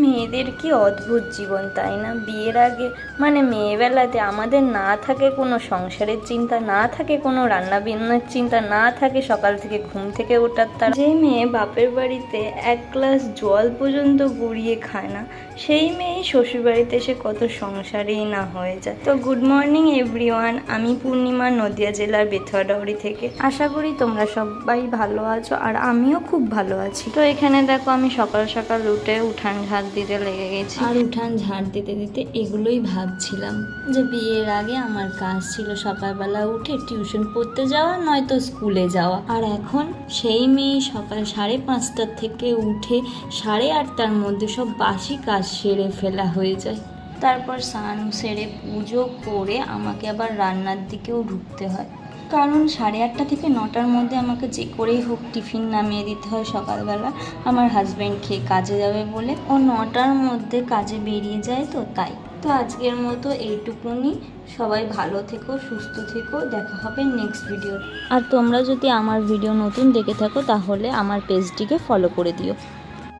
মেয়েদের কি অদ্ভুত জীবন, তাই না? বিয়ের আগে মানে মেয়েবেলাতে আমাদের না থাকে কোনো সংসারের চিন্তা, না থাকে কোনো রান্না বান্নার চিন্তা, না থাকে সকাল থেকে ঘুম থেকে ওঠার তাড়া। যে মেয়ে বাপের বাড়িতে এক গ্লাস জল পর্যন্ত গুড়িয়ে খায় না, সেই মেয়েই শ্বশুরবাড়িতে এসে কত সংসারেই না হয়ে যায়। তো গুড মর্নিং এভরিওয়ান, আমি পূর্ণিমা, নদিয়া জেলার বেথুয়াডাউরি থেকে। আশা করি তোমরা সবাই ভালো আছো, আর আমিও খুব ভালো আছি। তো এখানে দেখো আমি সকাল সকাল উঠে উঠান ঝাড় দিতে লেগে গেছি, আর উঠান ঝাড় দিতে দিতে এগুলোই ভাবছিলাম যে বিয়ের আগে আমার কাজ ছিল সকালবেলা উঠে টিউশন পড়তে যাওয়া, নয়তো স্কুলে যাওয়া, আর এখন সেই মেয়ে সকাল 5:30 থেকে উঠে 8:30টার মধ্যে সব বাসি কাজ সেরে ফেলা হয়ে যায়। তারপর স্নান সেরে পুজো করে আমাকে আবার রান্নার দিকেও ঢুকতে হয়, কারণ 8:30 থেকে 9টার মধ্যে আমাকে যে করেই হোক টিফিন নামিয়ে দিতে হয় সকালবেলা। আমার হাজব্যান্ড খেয়ে কাজে যাবে বলে ও 9টার মধ্যে কাজে বেরিয়ে যায়, তো তাই। তো আজকের মতো এইটুকুনি। সবাই ভালো থেকো, সুস্থ থেকো, দেখা হবে নেক্সট ভিডিও। আর তোমরা যদি আমার ভিডিও নতুন দেখে থাকো তাহলে আমার পেজটিকে ফলো করে দিও।